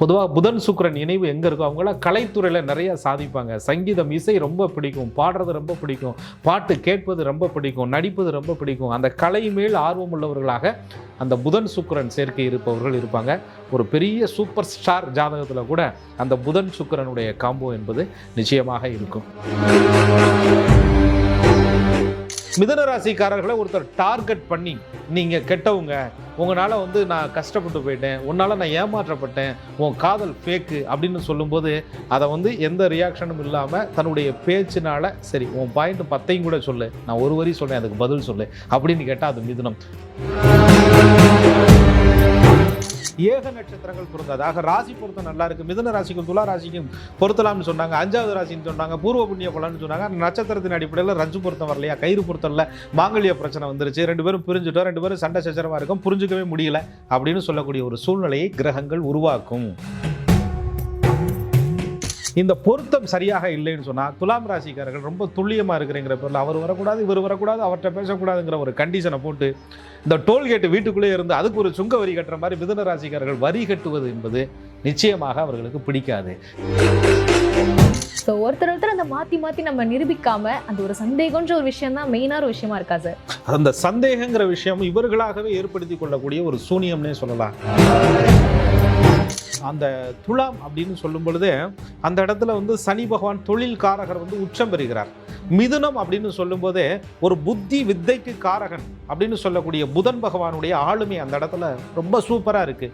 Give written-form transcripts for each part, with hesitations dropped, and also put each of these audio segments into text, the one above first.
பொதுவாக புதன் சுக்கிரன் இணைவு எங்கே இருக்கோ அவங்களாம் கலைத்துறையில் நிறையா சாதிப்பாங்க. சங்கீதம், இசை ரொம்ப பிடிக்கும், பாடுறது ரொம்ப பிடிக்கும், பாட்டு கேட்பது ரொம்ப பிடிக்கும், நடிப்பது ரொம்ப பிடிக்கும். அந்த கலை மேல் ஆர்வம் உள்ளவர்களாக அந்த புதன் சுக்கிரன் சேர்க்கை இருப்பவர்கள் இருப்பாங்க. ஒரு பெரிய சூப்பர் ஸ்டார் ஜாதகத்தில் கூட அந்த புதன் சுக்கிரனுடைய காம்போ என்பது நிச்சயமாக இருக்கும். மிதுன ராசிக்காரர்களை ஒருத்தர் டார்கெட் பண்ணி, நீங்கள் கெட்டவங்க, உங்களால் நான் கஷ்டப்பட்டு போயிட்டேன், உன்னால் நான் ஏமாற்றப்பட்டேன், உன் காதல் ஃபேக்கு அப்படின்னு சொல்லும்போது அதை எந்த ரியாக்ஷனும் இல்லாமல் தன்னுடைய பேச்சினால சரி உன் பாயிண்ட் 10 கூட சொல்லு, நான் ஒரு வரி சொல்கிறேன் அதுக்கு பதில் சொல்லு அப்படின்னு கேட்டால் அது மிதுனம். ஏக நட்சத்திரங்கள் பொருந்தாது. ஆக ராசி பொருத்தம் நல்லா இருக்கு. மிதுன ராசிக்கும் துலா ராசிக்கும் பொருத்தலாம்னு சொன்னாங்க, 5வது ராசின்னு சொன்னாங்க, பூர்வ புண்ணிய பலன்னு சொன்னாங்க. நட்சத்திரத்தின் அடிப்படையில் ரஜு பொருத்தம் வரலையா, கயிறு பொருத்தம் இல்லை, மாங்கல்ய பிரச்சனை வந்துருச்சு, 2 பேரும் பிரிஞ்சுட்டோம், 2 பேரும் சண்டை சச்சரவாக இருக்கும், புரிஞ்சுக்கவே முடியல அப்படின்னு சொல்லக்கூடிய ஒரு சூழ்நிலையை கிரகங்கள் உருவாக்கும். இந்த பொருத்தம் சரியாக இல்லைன்னு சொன்னால் துலாம் ராசிக்காரர்கள் ரொம்ப துல்லியமாக இருக்கிறங்கிற பேரில் அவர் வரக்கூடாது, இவர் வரக்கூடாது, அவர்கிட்ட பேசக்கூடாதுங்கிற ஒரு கண்டிஷனை போட்டு இந்த டோல்கேட்டு வீட்டுக்குள்ளே இருந்து அதுக்கு ஒரு சுங்க வரி கட்டுற மாதிரி மிதுன ராசிக்காரர்கள் வரி கட்டுவது என்பது நிச்சயமாக அவர்களுக்கு பிடிக்காது. ஸோ ஒருத்தர் அந்த மாற்றி நம்ம நிரூபிக்காம அந்த ஒரு சந்தேகன்ற ஒரு விஷயம் தான் மெயினான ஒரு விஷயமா இருக்கா சார்? அந்த சந்தேகங்கிற விஷயம் இவர்களாகவே ஏற்படுத்தி கொள்ளக்கூடிய ஒரு சூனியம்னே சொல்லலாம். அந்த துலாம் அப்படின்னு சொல்லும் பொழுதே அந்த இடத்துல சனி பகவான் தொழில் காரகர் உச்சம் பெறுகிறார். மிதுனம் அப்படின்னு சொல்லும் போதே ஒரு புத்தி வித்தைக்கு காரகன் அப்படின்னு சொல்லக்கூடிய புதன் பகவானுடைய ஆளுமை அந்த இடத்துல ரொம்ப சூப்பரா இருக்கு.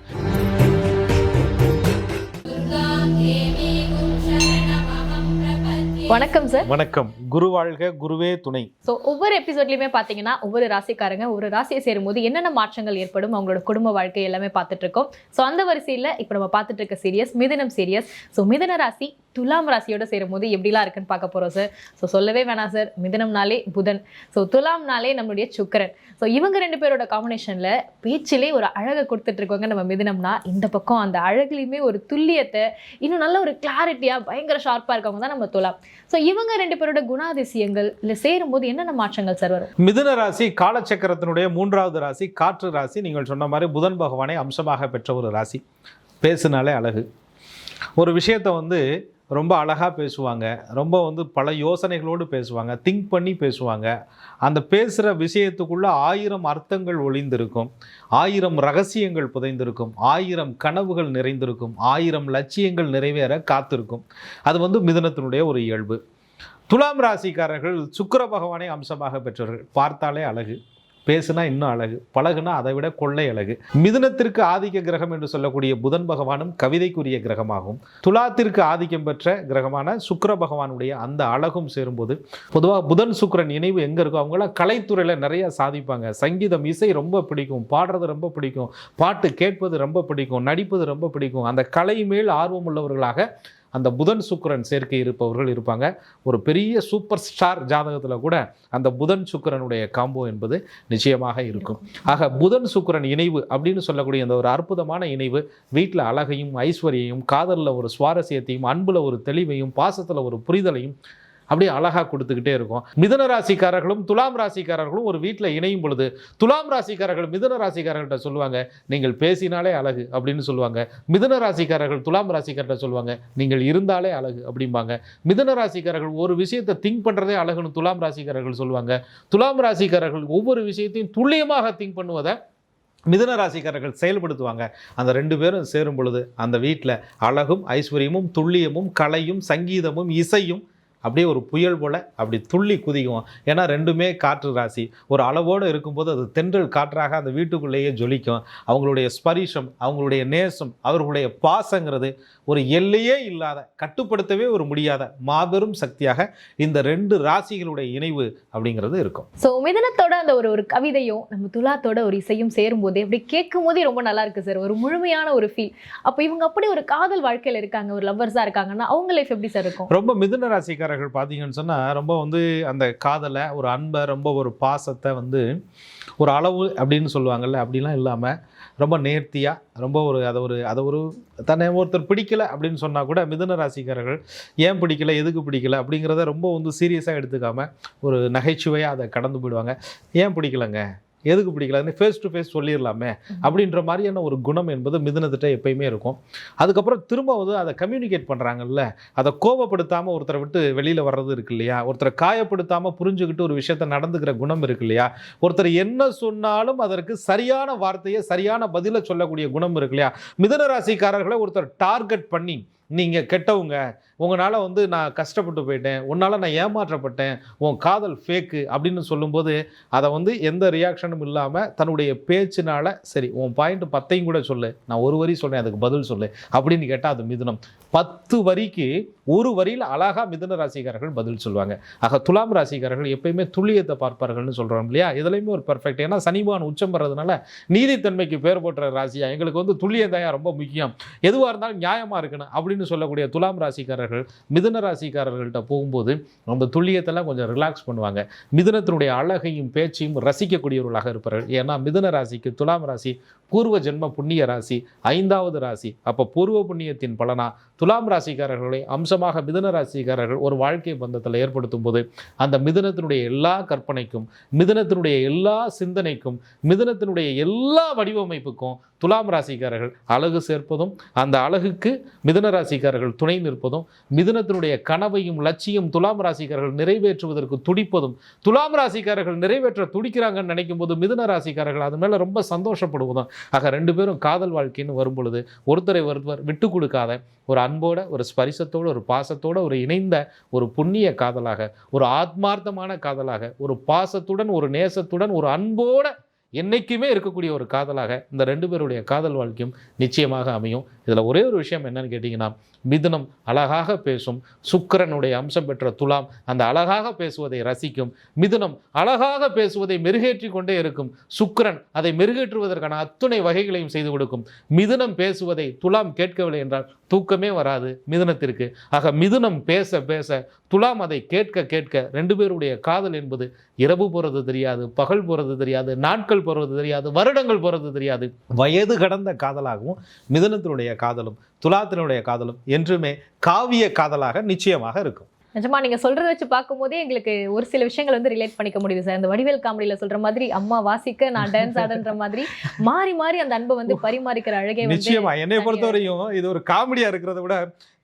வணக்கம் சார். வணக்கம். குரு வாழ்க, குருவே துணை. ஸோ ஒவ்வொரு எபிசோட்லையுமே பார்த்தீங்கன்னா ஒவ்வொரு ராசிக்காரங்க ஒரு ராசியை சேரும்போது என்னென்ன மாற்றங்கள் ஏற்படும், அவங்களோட குடும்ப வாழ்க்கை எல்லாமே பார்த்துட்டு இருக்கோம். ஸோ அந்த வரிசையில் இப்போ நம்ம பார்த்துட்டு இருக்க சீரியஸ் மிதுனம் சீரியஸ். ஸோ மிதுன ராசி துலாம் ராசியோட சேரும்போது எப்படிலாம் இருக்குன்னு பார்க்க போகிறோம் சார். ஸோ சொல்லவே வேணாம் சார், மிதுனம்னாலே புதன், ஸோ துலாம்னாலே நம்மளுடைய சுக்கிரன். ஸோ இவங்க 2 பேரோட காம்பினேஷனில் பேச்சிலே ஒரு அழகை கொடுத்துட்டு இருக்கவங்க நம்ம மிதுனம்னா, இந்த பக்கம் அந்த அழகுலையுமே ஒரு துல்லியத்தை, இன்னும் நல்ல ஒரு கிளாரிட்டியாக பயங்கர ஷார்ப்பாக இருக்கவங்க தான் நம்ம துலாம். ஸோ இவங்க 2 பேரோட குணாதிசயங்கள் இல்லை சேரும்போது என்னென்ன மாற்றங்கள் சார் வரும்? மிதுன ராசி காலச்சக்கரத்தினுடைய 3வது ராசி, காற்று ராசி. நீங்கள் சொன்ன மாதிரி புதன் பகவானை அம்சமாக பெற்ற ஒரு ராசி. பேசுனாலே அழகு. ஒரு விஷயத்தை ரொம்ப அழகாக பேசுவாங்க, ரொம்ப பல யோசனைகளோடு பேசுவாங்க, திங்க் பண்ணி பேசுவாங்க. அந்த பேசுகிற விஷயத்துக்குள்ளே 1000 அர்த்தங்கள் ஒளிந்திருக்கும், 1000 ரகசியங்கள் புதைந்திருக்கும், 1000 கனவுகள் நிறைந்திருக்கும், 1000 லட்சியங்கள் நிறைவேற காத்திருக்கும். அது மிதுனத்தினுடைய ஒரு இயல்பு. துலாம் ராசிக்காரர்கள் சுக்கிர பகவானை அம்சமாக பெற்றவர்கள். பார்த்தாலே அழகு, பேசுனா இன்னும் அழகு, பழகுனா அதை விட கொள்ளை அழகு. மிதுனத்திற்கு ஆதிக்க கிரகம் என்று சொல்லக்கூடிய புதன் பகவானும் கவிதைக்குரிய கிரகமாகும். துலாத்திற்கு ஆதிக்கம் பெற்ற கிரகமான சுக்கிர பகவானுடைய அந்த அழகும் சேரும்போது பொதுவாக புதன் சுக்கிரன் இணைவு எங்கே இருக்கோ அவங்களாம் கலைத்துறையில் நிறையா சாதிப்பாங்க. சங்கீதம், இசை ரொம்ப பிடிக்கும், பாடுறது ரொம்ப பிடிக்கும், பாட்டு கேட்பது ரொம்ப பிடிக்கும், நடிப்பது ரொம்ப பிடிக்கும். அந்த கலை மேல் ஆர்வம் உள்ளவர்களாக அந்த புதன் சுக்கிரன் சேர்க்கை இருப்பவர்கள் இருப்பாங்க. ஒரு பெரிய சூப்பர் ஸ்டார் ஜாதகத்தில் கூட அந்த புதன் சுக்கிரனுடைய காம்போ என்பது நிச்சயமாக இருக்கும். ஆக புதன் சுக்கிரன் இணைவு அப்படின்னு சொல்லக்கூடிய அந்த ஒரு அற்புதமான இணைவு வீட்டில் அழகையும் ஐஸ்வர்யையும், காதலில் ஒரு சுவாரஸ்யத்தையும், அன்பில் ஒரு தெளிவையும், பாசத்தில் ஒரு புரிதலையும் அப்படியே அழகாக கொடுத்துக்கிட்டே இருக்கும். மிதுன ராசிக்காரர்களும் துலாம் ராசிக்காரர்களும் ஒரு வீட்டில் இணையும் பொழுது துலாம் ராசிக்காரர்கள் மிதுன ராசிக்காரர்கள்ட்ட சொல்லுவாங்க, நீங்கள் பேசினாலே அழகு அப்படின்னு சொல்லுவாங்க. மிதுன ராசிக்காரர்கள் துலாம் ராசிக்காரர்கிட்ட சொல்லுவாங்க, நீங்கள் இருந்தாலே அழகு அப்படிம்பாங்க. மிதுன ராசிக்காரர்கள் ஒரு விஷயத்தை திங்க் பண்ணுறதே அழகுன்னு துலாம் ராசிக்காரர்கள் சொல்லுவாங்க. துலாம் ராசிக்காரர்கள் ஒவ்வொரு விஷயத்தையும் துல்லியமாக திங்க் பண்ணுவதை மிதுன ராசிக்காரர்கள் செயல்படுத்துவாங்க. அந்த 2 பேரும் சேரும் பொழுது அந்த வீட்டில் அழகும் ஐஸ்வர்யமும் துல்லியமும் கலையும் சங்கீதமும் இசையும் அப்படியே ஒரு புயல் போல் அப்படி துள்ளி குதிக்கும். ஏன்னா 2மே காற்று ராசி. ஒரு அளவோடு இருக்கும்போது அது தென்றல் காற்றாக அந்த வீட்டுக்குள்ளேயே ஜொலிக்கும். அவங்களுடைய ஸ்பரிசம், அவங்களுடைய நேசம், அவர்களுடைய பாசங்கிறது ஒரு எல்லையே இல்லாத, கட்டுப்படுத்தவே ஒரு முடியாத மாபெரும் சக்தியாக இந்த 2 ராசிகளுடைய இணைவு அப்படிங்கிறது இருக்கும். ஸோ மிதுனத்தோட அந்த ஒரு கவிதையும் நம்ம துலாத்தோட ஒரு இசையும் சேரும்போதே அப்படி கேட்கும் போதே ரொம்ப நல்லா இருக்கு சார், ஒரு முழுமையான ஒரு ஃபீல். அப்போ இவங்க அப்படி ஒரு காதல் வாழ்க்கையில் இருக்காங்க, ஒரு லவ்வர்ஸாக இருக்காங்கன்னா அவங்க லைஃப் எப்படி சார் இருக்கும்? ரொம்ப மிதுன ராசிக்காரர்கள் பார்த்தீங்கன்னு சொன்னால் ரொம்ப அந்த காதலை, ஒரு அன்பை, ரொம்ப ஒரு பாசத்தை ஒரு அளவு அப்படின்னு சொல்லுவாங்கள்ல, அப்படிலாம் இல்லாமல் ரொம்ப நேர்த்தியாக, ரொம்ப அதை ஒரு தன்னை ஒருத்தர் பிடிக்கலை அப்படின்னு சொன்னால் கூட மிதுன ராசிக்காரர்கள் ஏன் பிடிக்கல, எதுக்கு பிடிக்கல அப்படிங்கிறத ரொம்ப சீரியஸாக எடுத்துக்காமல் ஒரு நகைச்சுவையாக அதை கடந்து போயிடுவாங்க. ஏன் பிடிக்கலைங்க, எதுக்கு பிடிக்கல, ஃபேஸ் டு ஃபேஸ் சொல்லிடலாமே அப்படின்ற மாதிரியான ஒரு குணம் என்பது மிதுனத்திட்ட எப்பயுமே இருக்கும். அதுக்கப்புறம் திரும்ப வந்து அதை கம்யூனிகேட் பண்ணுறாங்கல்ல, அதை கோபப்படுத்தாமல் ஒருத்தரை விட்டு வெளியில் வர்றது இருக்கு இல்லையா, ஒருத்தரை காயப்படுத்தாமல் புரிஞ்சுக்கிட்டு ஒரு விஷயத்தை நடந்துக்கிற குணம் இருக்கு இல்லையா, ஒருத்தர் என்ன சொன்னாலும் அதற்கு சரியான வார்த்தையை சரியான பதிலை சொல்லக்கூடிய குணம் இருக்கு இல்லையா. மிதுன ராசிக்காரர்களை ஒருத்தர் டார்கெட் பண்ணி நீங்கள் கெட்டவங்க, உங்களால் வந்து நான் கஷ்டப்பட்டு போயிட்டேன், உன்னால் நான் ஏமாற்றப்பட்டேன், உன் காதல் ஃபேக்கு அப்படின்னு சொல்லும்போது அதை வந்து எந்த ரியாக்ஷனும் இல்லாமல் தன்னுடைய பேச்சினால சரி உன் பாயிண்ட் 10 கூட சொல்லு, நான் ஒரு வரி சொல்கிறேன் அதுக்கு பதில் சொல்லு அப்படின்னு கேட்டால் அது மிதுனம். 10 வரிக்கு ஒரு வரியில் அழகாக மிதுன ராசிக்காரர்கள் பதில் சொல்லுவாங்க. ஆக துலாம் ராசிக்காரர்கள் எப்பயுமே துல்லியத்தை பார்ப்பார்கள்னு சொல்கிறோம் இல்லையா, இதுலையுமே ஒரு பெர்ஃபெக்ட். ஏன்னா சனிபான் உச்சம் வர்றதுனால நீதித்தன்மைக்கு பேர் போட்டுற ராசியா, எங்களுக்கு வந்து துல்லியம் தான் ரொம்ப முக்கியம், எதுவாக இருந்தாலும் நியாயமாக இருக்கணும் அப்படின்னு சொல்லக்கூடிய துலாம் ராசிக்காரர்கள் மிதுன ராசிக்காரர்கள்ட்ட போகும்போது அந்த துல்லியத்தெல்லாம் கொஞ்சம் ரிலாக்ஸ் பண்ணுவாங்க. மிதுனத்தினுடைய அழகையும் பேச்சையும் ரசிக்கக்கூடியவர்களாக இருப்பார்கள். ஏன்னா மிதுன ராசிக்கு துலாம் ராசி பூர்வ ஜென்ம புண்ணிய ராசி, 5வது ராசி. அப்போ பூர்வ புண்ணியத்தின் பலனா துலாம் ராசிக்காரர்களை அம்சமாக மிதுன ராசிக்காரர்கள் ஒரு வாழ்க்கை பந்தத்தில் ஏற்படுத்தும் போது அந்த மிதுனத்தினுடைய எல்லா கற்பனைக்கும், மிதுனத்தினுடைய எல்லா சிந்தனைக்கும், மிதுனத்தினுடைய எல்லா வடிவமைப்புக்கும் துலாம் ராசிக்காரர்கள் அழகு சேர்ப்பதும், அந்த அழகுக்கு மிதுன ராசிக்காரர்கள் துணை நிற்பதும், மிதுனத்தினுடைய கனவையும் லட்சியம் துலாம் ராசிக்காரர்கள் நிறைவேற்றுவதற்கு துடிப்பதும், துலாம் ராசிக்காரர்கள் நிறைவேற்ற துடிக்கிறாங்கன்னு நினைக்கும் போது மிதுன ராசிக்காரர்கள் அது மேலே ரொம்ப சந்தோஷப்படுவதும். ஆக 2 பேரும் காதல் வாழ்க்கைன்னு வரும் பொழுது ஒருத்தரை ஒருவர் விட்டு கொடுக்காத ஒரு அன்போட, ஒரு ஸ்பரிசத்தோடு, ஒரு பாசத்தோடு ஒரு இணைந்த ஒரு புண்ணிய காதலாக, ஒரு ஆத்மார்த்தமான காதலாக, ஒரு பாசத்துடன், ஒரு நேசத்துடன், ஒரு அன்போட என்னைக்குமே இருக்கக்கூடிய ஒரு காதலாக இந்த 2 பேருடைய காதல் வாழ்க்கையும் நிச்சயமாக அமையும். இதில் ஒரே ஒரு விஷயம் என்னன்னு கேட்டிங்கன்னா, மிதுனம் அழகாக பேசும், சுக்கிரனுடைய அம்சம் பெற்ற துலாம் அந்த அழகாக பேசுவதை ரசிக்கும், மிதுனம் அழகாக பேசுவதை மெருகேற்றி கொண்டே இருக்கும், சுக்கிரன் அதை மெருகேற்றுவதற்கான அத்துணை வகைகளையும் செய்து கொடுக்கும். மிதுனம் பேசுவதை துலாம் கேட்கவில்லை என்றால் தூக்கமே வராது மிதுனத்திற்கு. ஆக மிதுனம் பேச பேச துலாம் அதை கேட்க கேட்க 2 பேருடைய காதல் என்பது இரவு போகிறது தெரியாது, பகல் போகிறது தெரியாது, நாட்கள் போகிறது தெரியாது, வருடங்கள் போகிறது தெரியாது, வயது கடந்த காதலாகவும் மிதுனத்தினுடைய காதலும் துலாத்தினுடைய காதலும் என்றுமே காவிய காதலாக நிச்சயமாக இருக்கும். நிஜமா நீங்க சொல்றத வச்சு பார்க்கும்போதே எங்களுக்கு ஒரு சில விஷயங்கள் வந்து ரிலேட் பண்ணிக்க முடியுது சார். இந்த வடிவேல் காமெடியில சொல்ற மாதிரி அம்மா வாசிக்க நான் டான்ஸ் ஆடுன்ற மாதிரி மாறி மாறி அந்த அன்பை வந்து பரிமாறிக்கிற அழகே நிச்சயமா. என்னை பொறுத்தவரையும் இது ஒரு காமெடியா இருக்கிறத விட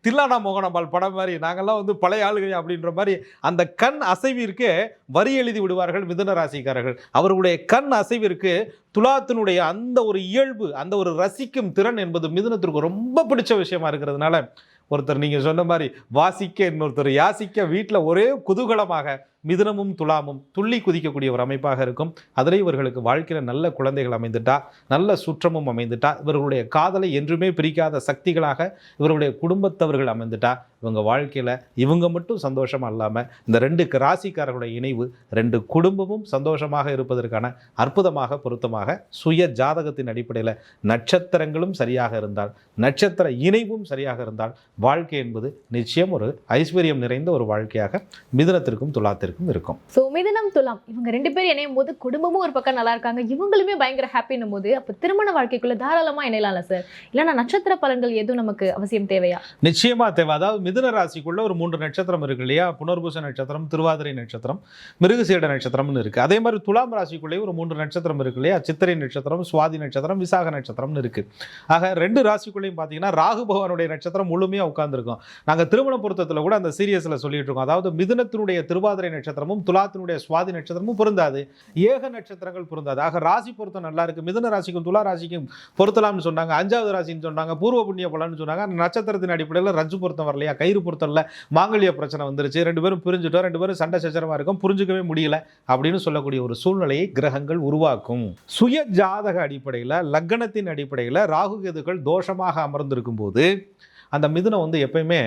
தில்லானா மோகனம்பாள் படம் மாதிரி நாங்கள்லாம் வந்து பழைய ஆளுகை அப்படின்ற மாதிரி அந்த கண் அசைவிற்கு வரி எழுதி விடுவார்கள் மிதுன ராசிக்காரர்கள். அவர்களுடைய கண் அசைவிற்கு துலாத்தினுடைய அந்த ஒரு இயல்பு, அந்த ஒரு ரசிக்கும் திறன் என்பது மிதுனத்திற்கு ரொம்ப பிடிச்ச விஷயமா இருக்கிறதுனால ஒருத்தர் நீங்கள் சொன்ன மாதிரி வாசிக்க, இன்னொருத்தர் யாசிக்க, வீட்டில் ஒரே குதூகலமாக மிதுனமும் துலாமும் துள்ளி குதிக்கக்கூடிய ஒரு அமைப்பாக இருக்கும். அதில் இவர்களுக்கு வாழ்க்கையில் நல்ல குழந்தைகள் அமைந்துட்டா, நல்ல சுற்றமும் அமைந்துட்டா, இவர்களுடைய காதலை என்றுமே பிரிக்காத சக்திகளாக இவர்களுடைய குடும்பத்தவர்கள் அமைந்துட்டா, இவங்க வாழ்க்கையில் இவங்க மட்டும் சந்தோஷமாக இல்லாமல் இந்த 2 ராசிக்காரர்களுடைய இணைவு 2 குடும்பமும் சந்தோஷமாக இருப்பதற்கான அற்புதமாக பொருத்தமாக சுய ஜாதகத்தின் அடிப்படையில் நட்சத்திரங்களும் சரியாக இருந்தால், நட்சத்திர இணைவும் சரியாக இருந்தால் வாழ்க்கை என்பது நிச்சயம் ஒரு ஐஸ்வர்யம் நிறைந்த ஒரு வாழ்க்கையாக மிதுனத்திற்கும் துலாத்திற்கும் இருக்கும். ஸோ மிதுனம் துலாம் இவங்க 2 பேரும் இணையும் போது குடும்பமும் ஒரு பக்கம் நல்லா இருக்காங்க, இவங்களுமே பயங்கர ஹாப்பின்னும் போது அப்போ திருமண வாழ்க்கைக்குள்ள தாராளமாக இணையலாம்ல சார்? இல்லைன்னா நட்சத்திர பலன்கள் எதுவும் நமக்கு அவசியம் தேவையா? நிச்சயமா தேவை. அதாவது மிதுன ராசிக்குள்ள ஒரு 3 நட்சத்திரம் இருக்கு இல்லையா, புனர்பூச நட்சத்திரம், திருவாதிரை நட்சத்திரம், மிருகசீட நட்சத்திரம்னு இருக்கு. அதே மாதிரி துலாம் ராசிக்குள்ளேயே ஒரு 3 நட்சத்திரம் இருக்கு இல்லையா, சித்திரை நட்சத்திரம், சுவாதி நட்சத்திரம், விசாக நட்சத்திரம்னு இருக்கு. ஆக 2 ராசிக்குள்ளேயும் பார்த்தீங்கன்னா ராகு பகவானுடைய நட்சத்திரம் முழுமையாக உட்கார்ந்துருக்கும். நாங்கள் திருமண பொருத்தத்தில் கூட அந்த சீரியஸில் சொல்லிட்டு இருக்கோம். அதாவது மிதுனத்தினுடைய திருவாதிரை நட்சத்திரமும் துலாத்தினுடைய சுவாதி நட்சத்திரமும் பொருந்தாது, ஏக நட்சத்திரங்கள் பொருந்தாது. ஆக ராசி பொருத்தம் நல்லா இருக்கு. மிதுன ராசிக்கும் துலா ராசிக்கும் பொருத்தலாம்னு சொன்னாங்க, 5வது ராசின்னு சொன்னாங்க, பூர்வ புண்ணிய பலன்னு சொன்னாங்க. அந்த நட்சத்திரத்தின் அடிப்படையில் ரஜ்ஜு பொருத்தம் வரலையா, கயிறு பொருத்தம்ல மாங்கல்ய பிரச்சனை வந்துருச்சு, 2 பேரும் பிரிஞ்சுட்டோம், 2 பேரும் சண்டை சச்சரவா இருக்கும், புரிஞ்சுக்கவே முடியல அப்படின்னு சொல்லக்கூடிய ஒரு சூழ்நிலையை கிரகங்கள் உருவாக்கும். சுய ஜாதக அடிப்படையில், லக்னத்தின் அடிப்படையில் ராகு கேதுக்கள் தோஷமாக அமர்ந்திருக்கும் போது அந்த மிதுனம் வந்து எப்பயுமே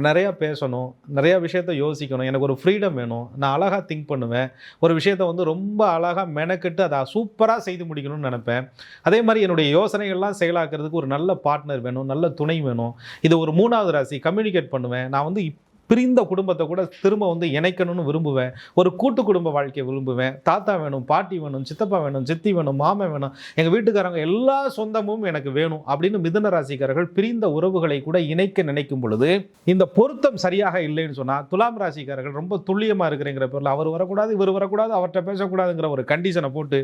நிறையா பேசணும், நிறையா விஷயத்த யோசிக்கணும், எனக்கு ஒரு ஃப்ரீடம் வேணும், நான் அழகாக திங்க் பண்ணுவேன், ஒரு விஷயத்த வந்து ரொம்ப அழகாக மெனக்கெட்டு அதை சூப்பராக செய்து முடிக்கணும்னு நினைப்பேன். அதே மாதிரி என்னுடைய யோசனைகள்லாம் செயலாக்கிறதுக்கு ஒரு நல்ல பார்ட்னர் வேணும், நல்ல துணை வேணும். இது ஒரு 3வது ராசி, கம்யூனிகேட் பண்ணுவேன். நான் வந்து பிரிந்த குடும்பத்தை கூட திரும்ப வந்து இணைக்கணும்னு விரும்புவேன். ஒரு கூட்டு குடும்ப வாழ்க்கையை விரும்புவேன். தாத்தா வேணும், பாட்டி வேணும், சித்தப்பா வேணும், சித்தி வேணும், மாமன் வேணும், எங்கள் வீட்டுக்காரங்க எல்லா சொந்தமும் எனக்கு வேணும் அப்படின்னு மிதுன ராசிக்காரர்கள் பிரிந்த உறவுகளை கூட இணைக்க நினைக்கும் பொழுது இந்த பொருத்தம் சரியாக இல்லைன்னு சொன்னால் துலாம் ராசிக்காரர்கள் ரொம்ப துல்லியமாக இருக்கிறங்கிற பேரில் அவர் வரக்கூடாது, இவர் வரக்கூடாது, அவர்கிட்ட பேசக்கூடாதுங்கிற ஒரு கண்டிஷனை போட்டு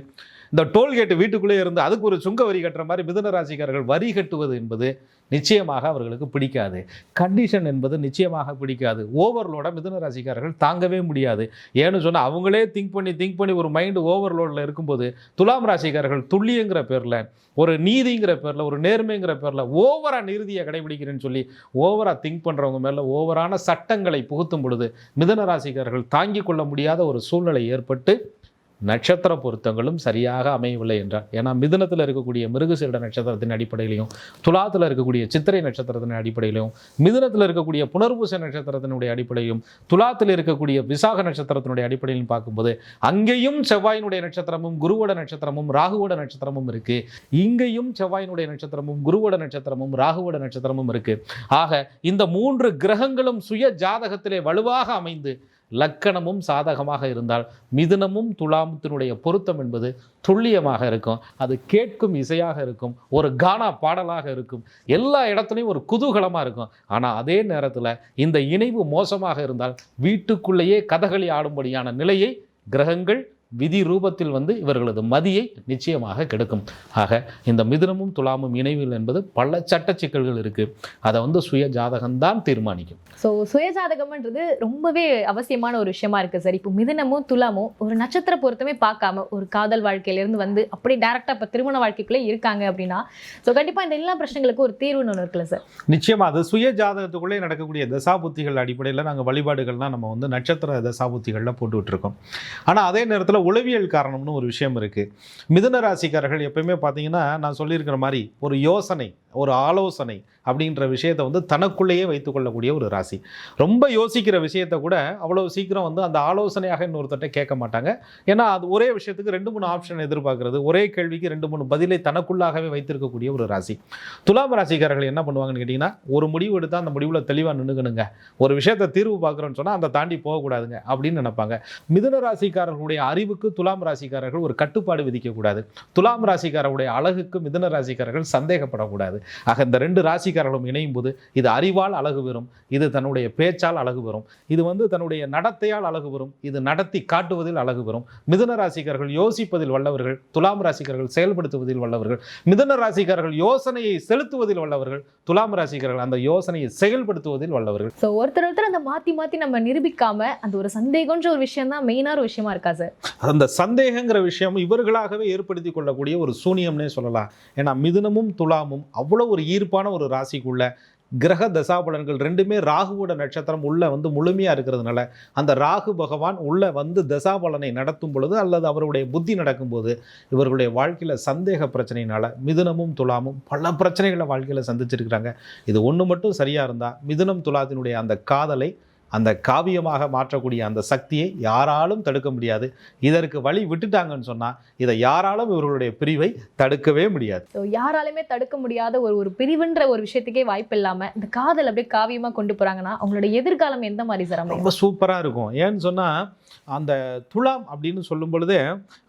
இந்த டோல்கேட்டு வீட்டுக்குள்ளே இருந்து அதுக்கு ஒரு சுங்க வரி கட்டுற மாதிரி மிதுன ராசிக்காரர்கள் வரி கட்டுவது என்பது நிச்சயமாக அவர்களுக்கு பிடிக்காது. கண்டிஷன் என்பது நிச்சயமாக பிடிக்காது. ஓவர்லோட மிதுன ராசிக்காரர்கள் தாங்கவே முடியாது. ஏன்னு சொன்னால் அவங்களே திங்க் பண்ணி ஒரு மைண்டு ஓவர்லோடில் இருக்கும்போது துலாம் ராசிக்காரர்கள் துல்லியங்கிற பேரில், ஒரு நீதிங்கிற பேரில், ஒரு நேர்மைங்கிற பேரில் ஓவராக நீதியை கடைபிடிக்கிறேன்னு சொல்லி ஓவராக திங்க் பண்ணுறவங்க மேலே ஓவரான சட்டங்களை புகுத்தும் பொழுது மிதுன ராசிக்காரர்கள் தாங்கிக் கொள்ள முடியாத ஒரு சூழ்நிலை ஏற்பட்டு நட்சத்திர பொருத்தங்களும் சரியாக அமையவில்லை என்றார். ஏன்னா மிதுனத்தில் இருக்கக்கூடிய மிருகசீரிட நட்சத்திரத்தின் அடிப்படையிலையும், துலாத்தில் இருக்கக்கூடிய சித்திரை நட்சத்திரத்தின் அடிப்படையிலையும், மிதுனத்தில் இருக்கக்கூடிய புனர்பூச நட்சத்திரத்தினுடைய அடிப்படையிலும், துலாத்தில் இருக்கக்கூடிய விசாக நட்சத்திரத்தினுடைய அடிப்படையிலும் பார்க்கும்போது அங்கேயும் செவ்வாயினுடைய நட்சத்திரமும் குருவோட நட்சத்திரமும் ராகுவோட நட்சத்திரமும் இருக்கு. இங்கேயும் செவ்வாயினுடைய நட்சத்திரமும் குருவோட நட்சத்திரமும் ராகுவோட நட்சத்திரமும் இருக்கு. ஆக இந்த 3 கிரகங்களும் சுய ஜாதகத்திலே வலுவாக அமைந்து லக்கணமும் சாதகமாக இருந்தால் மிதுனமும் துலாமத்தினுடைய பொருத்தம் என்பது துல்லியமாக இருக்கும். அது கேட்கும் இசையாக இருக்கும், ஒரு கானா பாடலாக இருக்கும், எல்லா இடத்துலையும் ஒரு குதூகலமாக இருக்கும். ஆனால் அதே நேரத்தில் இந்த இணைவு மோசமாக இருந்தால் வீட்டுக்குள்ளேயே கதகளி ஆடும்படியான நிலையை கிரகங்கள் விதி ரூபத்தில் வந்து இவர்களது மதியை நிச்சயமாக கெடுக்கும். ஆக இந்த மிதுனமும் துலாமும் இணைவில் என்பது பல சட்ட சிக்கல்கள் இருக்குது. அதை வந்து சுய ஜாதகம்தான் தீர்மானிக்கும். ஸோ சுய ஜாதகம்ன்றது ரொம்பவே அவசியமான ஒரு விஷயமா இருக்குது சார். இப்போ மிதுனமும் துலாமும் ஒரு நட்சத்திர பொருத்தமே பார்க்காம ஒரு காதல் வாழ்க்கையிலேருந்து வந்து அப்படி டேரெக்டாக இப்போ திருமண வாழ்க்கைக்குள்ளே இருக்காங்க அப்படின்னா ஸோ கண்டிப்பாக இந்த எல்லா பிரச்சனைகளுக்கும் ஒரு தீர்வுன்னு ஒன்று இருக்குல்ல சார்? நிச்சயமாக அது சுய ஜாதகத்துக்குள்ளே நடக்கக்கூடிய தசாபுத்திகள் அடிப்படையில் நாங்கள் வழிபாடுகள்லாம் நம்ம வந்து நட்சத்திர தசாபுத்திகளில் போட்டுக்கிட்டு இருக்கோம். ஆனால் அதே நேரத்தில் உளவியல் காரணம்னு ஒரு விஷயம் இருக்குது. மிதுன ராசிக்காரர்கள் எப்பயுமே பார்த்தீங்கன்னா நான் சொல்லியிருக்கிற மாதிரி ஒரு யோசனை, ஒரு ஆலோசனை அப்படின்ற விஷயத்தை வந்து தனக்குள்ளேயே வைத்துக்கொள்ளக்கூடிய ஒரு ராசி. ரொம்ப யோசிக்கிற விஷயத்தை கூட அவ்வளோ சீக்கிரம் வந்து அந்த ஆலோசனையாக இன்னொருத்தட்ட கேட்க மாட்டாங்க. ஏன்னா அது ஒரே விஷயத்துக்கு 2-3 ஆப்ஷன் எதிர்பார்க்கறது, ஒரே கேள்விக்கு 2-3 பதிலை தனக்குள்ளாகவே வைத்திருக்கக்கூடிய ஒரு ராசி. துலாம் ராசிக்காரர்கள் என்ன பண்ணுவாங்கன்னு கேட்டிங்கன்னா, ஒரு முடிவு எடுத்தால் அந்த முடிவில் தெளிவாக நின்றுக்கணுங்க, ஒரு விஷயத்தை தீர்வு பார்க்குறோன்னு சொன்னால் அந்த தாண்டி போகக்கூடாதுங்க அப்படின்னு நினைப்பாங்க. மிதுன ராசிக்காரர்களுடைய அறிவுக்கு துலாம் ராசிக்காரர்கள் ஒரு கட்டுப்பாடு விதிக்கக்கூடாது. துலாம் ராசிக்காரருடைய அழகுக்கு மிதுன ராசிக்காரர்கள் சந்தேகப்படக்கூடாது. ஆக இந்த 2 ராசிக்காரர்களும் இணையும் போது இது அறிவால் அழகு பெறும், இது தன்னுடைய பேச்சால் அழகு பெறும், இது வந்து தன்னுடைய நடத்தையால் அழகு பெறும், இது நடத்தி காட்டுவதில் அழகு பெறும். மிதுன ராசிக்காரர்கள் யோசிப்பதில் வல்லவர்கள், துலாம் ராசிக்காரர்கள் செயல்படுத்துவதில் வல்லவர்கள். மிதுன ராசிக்காரர்கள் யோசனையை செலுத்துவதில் வல்லவர்கள், துலாம் ராசிக்காரர்கள் அந்த யோசனையை செயல்படுத்துவதில் வல்லவர்கள். ஸோ ஒருத்தர் அந்த மாற்றி நம்ம நிரூபிக்காம அந்த ஒரு சந்தேகம்ன்ற ஒரு விஷயம் தான் மெயினான ஒரு விஷயமா இருக்கா சார்? அந்த சந்தேகங்கிற விஷயம் இவர்களாகவே ஏற்படுத்தி கொள்ளக்கூடிய ஒரு சூனியம்னே சொல்லலாம். ஏன்னா மிதுனமும் துலாமும் அவ்வளோ ஒரு ஈர்ப்பான ஒரு ராசிக்குள்ள கிரக தசாபலன்கள் 2மே ராகுவோட நட்சத்திரம் உள்ள வந்து முழுமையாக இருக்கிறதுனால அந்த ராகு பகவான் உள்ள வந்து தசாபலனை நடத்தும் பொழுது அல்லது அவருடைய புத்தி நடக்கும்போது இவர்களுடைய வாழ்க்கையில் சந்தேக பிரச்சனையினால மிதுனமும் துலாமும் பல பிரச்சனைகளை வாழ்க்கையில் சந்திச்சிருக்கிறாங்க. இது ஒன்று மட்டும் சரியாக இருந்தால் மிதுனம் துலாத்தினுடைய அந்த காதலை அந்த காவியமாக மாற்றக்கூடிய அந்த சக்தியை யாராலும் தடுக்க முடியாது. இதற்கு வழி விட்டுட்டாங்கன்னு சொன்னால் இதை யாராலும் இவர்களுடைய பிரிவை தடுக்கவே முடியாது. ஸோ யாராலுமே தடுக்க முடியாத ஒரு பிரிவுன்ற ஒரு விஷயத்துக்கே வாய்ப்பு இல்லாமல் இந்த காதல் அப்படியே காவியமாக கொண்டு போகிறாங்கன்னா அவங்களோட எதிர்காலம் எந்த மாதிரி சார்? ரொம்ப சூப்பராக இருக்கும். ஏன்னு சொன்னால் அந்த துலாம் அப்படின்னு சொல்லும் பொழுதே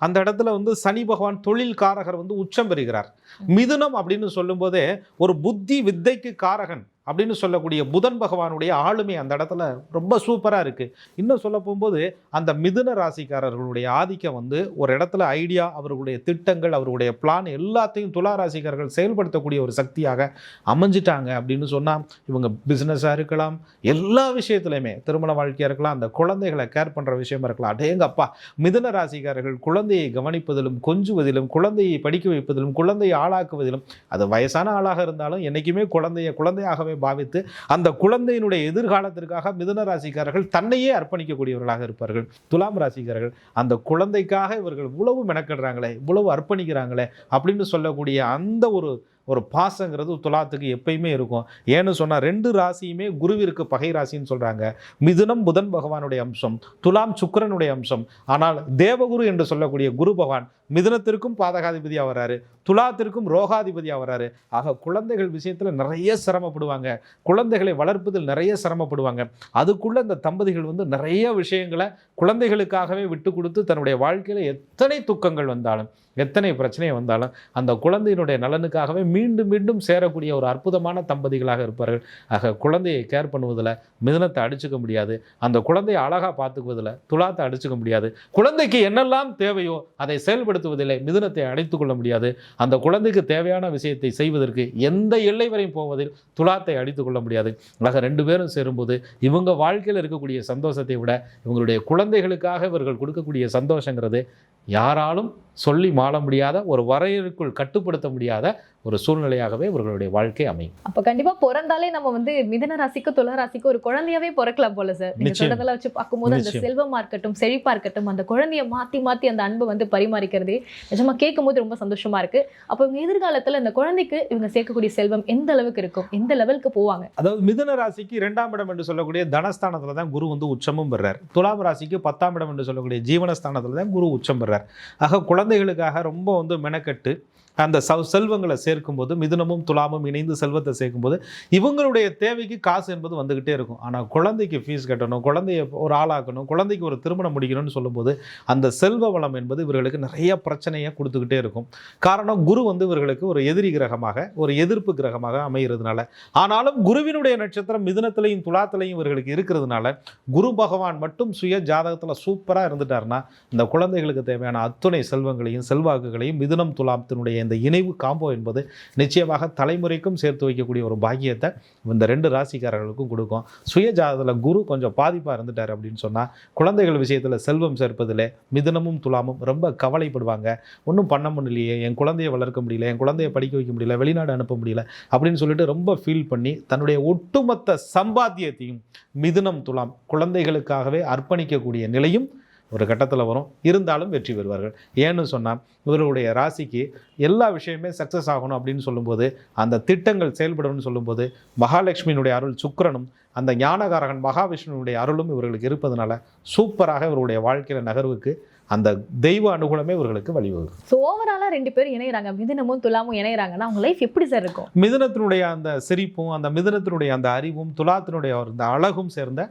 அந்த இடத்துல வந்து சனி பகவான் தொழில் காரகர் வந்து உச்சம் பெறுகிறார். மிதுனம் அப்படின்னு சொல்லும்போதே ஒரு புத்தி வித்தைக்கு காரகன் அப்படின்னு சொல்லக்கூடிய புதன் பகவானுடைய ஆளுமை அந்த இடத்துல ரொம்ப சூப்பராக இருக்குது. இன்னும் சொல்ல போகும்போது அந்த மிதுன ராசிக்காரர்களுடைய ஆதிக்கம் வந்து ஒரு இடத்துல ஐடியா, அவர்களுடைய திட்டங்கள், அவருடைய பிளான் எல்லாத்தையும் துலா ராசிக்காரர்கள் செயல்படுத்தக்கூடிய ஒரு சக்தியாக அமைஞ்சிட்டாங்க அப்படின்னு சொன்னால் இவங்க பிஸ்னஸாக இருக்கலாம், எல்லா விஷயத்துலையுமே திருமண வாழ்க்கையாக இருக்கலாம், அந்த குழந்தைகளை கேர் பண்ணுற விஷயமா இருக்கலாம். அடேங்கப்பா, மிதுன ராசிக்காரர்கள் குழந்தையை கவனிப்பதிலும் கொஞ்சுவதிலும் குழந்தையை படிக்க வைப்பதிலும் குழந்தையை ஆளாக்குவதிலும், அது வயசான ஆளாக இருந்தாலும் என்றைக்குமே குழந்தையாகவே பாவித்து அந்த குழந்தையினுடைய எதிர்காலத்திற்காக மிதுன ராசிக்காரர்கள் தன்னையே அர்ப்பணிக்கக்கூடியவர்களாக இருப்பார்கள். துலாம் ராசிக்காரர்கள் அந்த குழந்தைக்காக இவர்கள் இவ்வளவு மெனக்கிடுறாங்களே, இவ்வளவு அர்ப்பணிக்கிறாங்களே அப்படின்னு சொல்லக்கூடிய அந்த ஒரு ஒரு பாசங்கிறது துலாத்துக்கு எப்பயுமே இருக்கும். ஏன்னு சொன்னால் 2 ராசியுமே குருவிற்கு பகை ராசின்னு சொல்கிறாங்க. மிதுனம் புதன் பகவானுடைய அம்சம், துலாம் சுக்கிரனுடைய அம்சம். ஆனால் தேவகுரு என்று சொல்லக்கூடிய குரு பகவான் மிதுனத்திற்கும் பாதகாதிபதியாக வர்றாரு, துலாத்திற்கும் ரோகாதிபதியாக வர்றாரு. ஆக குழந்தைகள் விஷயத்தில் நிறைய சிரமப்படுவாங்க, குழந்தைகளை வளர்ப்பதில் நிறைய சிரமப்படுவாங்க. அதுக்குள்ளே இந்த தம்பதிகள் வந்து நிறைய விஷயங்களை குழந்தைகளுக்காகவே விட்டு கொடுத்து தன்னுடைய வாழ்க்கையில் எத்தனை துக்கங்கள் வந்தாலும் எத்தனை பிரச்சனை வந்தாலும் அந்த குழந்தையினுடைய நலனுக்காகவே மீண்டும் மீண்டும் சேரக்கூடிய ஒரு அற்புதமான தம்பதிகளாக இருப்பார்கள். ஆக குழந்தையை கேர் பண்ணுவதில் மிதுனத்தை அடிச்சுக்க முடியாது, அந்த குழந்தையை அழகாக பார்த்துக்குவதில் துலாத்தை அடிச்சுக்க முடியாது, குழந்தைக்கு என்னெல்லாம் தேவையோ அதை செயல்படுத்துவதில் மிதுனத்தை அடைத்து கொள்ள முடியாது, அந்த குழந்தைக்கு தேவையான விஷயத்தை செய்வதற்கு எந்த எல்லை வரையும் போவதில் துலாத்தை அடித்து கொள்ள முடியாது. ஆக 2 பேரும் சேரும்போது இவங்க வாழ்க்கையில் இருக்கக்கூடிய சந்தோஷத்தை விட இவங்களுடைய குழந்தைகளுக்காக இவர்கள் கொடுக்கக்கூடிய சந்தோஷங்கிறது யாராலும் சொல்லி மாள முடியாத, ஒரு வரையறுக்குள் கட்டுப்படுத்த முடியாத ஒரு சூழ்நிலையாகவே இவர்களுடைய வாழ்க்கை அமையும். அப்ப கண்டிப்பா பிறந்தாலே நம்ம வந்து மிதுன ராசிக்கு துலா ராசிக்கு ஒரு குழந்தையாவே பிறக்கலாம் போல சார். நீங்க சொல்றதெல்லாம் வச்சு பார்க்கும்போது அந்த செல்வமா இருக்கட்டும் செழிப்பா இருக்கட்டும் அந்த குழந்தைய மாத்தி மாத்தி அந்த அன்பை வந்து பரிமாறிக்கிறதே நிஜமா கேட்கும் போது ரொம்ப சந்தோஷமா இருக்கு. அப்ப இவங்க எதிர்காலத்துல இந்த குழந்தைக்கு இவங்க சேர்க்கக்கூடிய செல்வம் எந்த அளவுக்கு இருக்கும், எந்த லெவலுக்கு போவாங்க? அதாவது மிதுன ராசிக்கு 2ஆம் இடம் என்று சொல்லக்கூடிய தனஸ்தானத்துல தான் குரு வந்து உச்சமும் பெறார். துலாம் ராசிக்கு 10ஆம் இடம் என்று சொல்லக்கூடிய ஜீவனஸ்தானத்துல தான் குரு உச்சம் பெறார். ஆக குழந்தைகளுக்காக ரொம்ப வந்து மெனக்கட்டு அந்த செல்வங்களை சேர்க்கும்போது மிதுனமும் துலாமும் இணைந்து செல்வத்தை சேர்க்கும்போது இவங்களுடைய தேவைக்கு காசு என்பது வந்துக்கிட்டே இருக்கும். ஆனால் குழந்தைக்கு ஃபீஸ் கட்டணும், குழந்தைய ஒரு ஆளாக்கணும், குழந்தைக்கு ஒரு திருமணம் முடிக்கணும்னு சொல்லும்போது அந்த செல்வ வளம் என்பது இவர்களுக்கு நிறைய பிரச்சனையை கொடுத்துக்கிட்டே இருக்கும். காரணம் குரு வந்து இவர்களுக்கு ஒரு எதிரி கிரகமாக, ஒரு எதிர்ப்பு கிரகமாக அமைகிறதுனால. ஆனாலும் குருவினுடைய நட்சத்திரம் மிதுனத்திலையும் துலாத்திலையும் இவர்களுக்கு இருக்கிறதுனால குரு பகவான் மட்டும் சுய ஜாதகத்தில் சூப்பராக இருந்துட்டாருன்னா இந்த குழந்தைகளுக்கு தேவையான அத்துணை செல்வங்களையும் செல்வாக்குகளையும் மிதுனம் துலாத்தினுடைய இந்த இணைவு காம்போ என்பது நிச்சயமாக தலைமுறைக்கும் சேர்த்து வைக்கக்கூடிய ஒரு பாக்கியத்தை இந்த 2 ராசிக்காரர்களுக்கும் கொடுக்கும். சுய ஜாதகத்தில் குரு கொஞ்சம் பாதிப்பாக இருந்துட்டார் அப்படின்னு சொன்னால் குழந்தைகள் விஷயத்தில் செல்வம் சேர்ப்பதில் மிதுனமும் துலாமும் ரொம்ப கவலைப்படுவாங்க. ஒன்றும் பண்ண முடியலையே, என் குழந்தையை வளர்க்க முடியல, என் குழந்தையை படிக்க வைக்க முடியல, வெளிநாடு அனுப்ப முடியல அப்படின்னு சொல்லிட்டு ரொம்ப ஃபீல் பண்ணி தன்னுடைய ஒட்டுமொத்த சம்பாத்தியத்தையும் மிதுனம் துலாம் குழந்தைகளுக்காகவே அர்ப்பணிக்கக்கூடிய நிலையும் ஒரு கட்டத்தில் வரும். இருந்தாலும் வெற்றி பெறுவார்கள். ஏன்னு சொன்னால் இவருடைய ராசிக்கு எல்லா விஷயமே சக்ஸஸ் ஆகணும் அப்படின்னு சொல்லும்போது, அந்த திட்டங்கள் செயல்படணும்னு சொல்லும்போது மகாலட்சுமியினுடைய அருள் சுக்கிரனும் அந்த ஞானகாரகன் மகாவிஷ்ணுனுடைய அருளும் இவர்களுக்கு இருப்பதனால சூப்பராக இவருடைய வாழ்க்கையில் நகர்வுக்கு அந்த தெய்வ அனுகூலமே இவர்களுக்கு வழிவகுக்கும். ஸோ ஓவராலாக 2 பேரும் இணைகிறாங்க, மிதுனமும் துலாமும் இணைகிறாங்கன்னா அவங்க லைஃப் எப்படி சார் இருக்கும்? மிதுனத்தினுடைய அந்த சிரிப்பும் அந்த மிதுனத்தினுடைய அந்த அறிவும் துலாத்தினுடைய அந்த அழகும் சேர்ந்த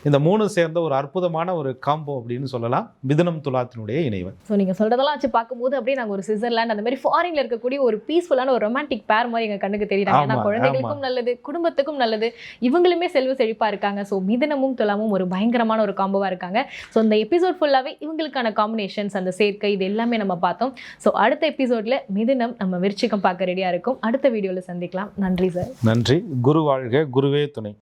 இந்த 3 சேர்ந்த ஒரு அற்புதமான ஒரு காம்போ அப்படின்னு சொல்லலாம் மிதுனம் துலாத்தினுடைய இணைவு. ஸோ நீங்கள் சொல்கிறதெல்லாம் வச்சு பார்க்கும்போது அப்படியே நாங்கள் ஒரு சுவிட்சர்லாந்து அந்த மாதிரி ஃபாரின்ல இருக்கக்கூடிய ஒரு பீஸ்ஃபுல்லான ஒரு ரொமான்டிக் பேர் மாதிரி எங்கள் கண்ணுக்கு தெரியுறாங்க. ஏன்னா குழந்தைகளுக்கும் நல்லது, குடும்பத்துக்கும் நல்லது, இவங்களுமே செல்வ செழிப்பாக இருக்காங்க. ஸோ மிதுனமும் துலாமும் ஒரு பயங்கரமான ஒரு காம்போவாக இருக்காங்க. ஸோ இந்த எபிசோட் ஃபுல்லாகவே இவங்களுக்கான காம்பினேஷன்ஸ், அந்த சேர்க்கை, இது எல்லாமே நம்ம பார்த்தோம். ஸோ அடுத்த எபிசோடில் மிதுனம் நம்ம விருச்சிகம் பார்க்க ரெடியாக இருக்கும். அடுத்த வீடியோவில் சந்திக்கலாம். நன்றி சார். நன்றி. குரு வாழ்க, குருவே துணை.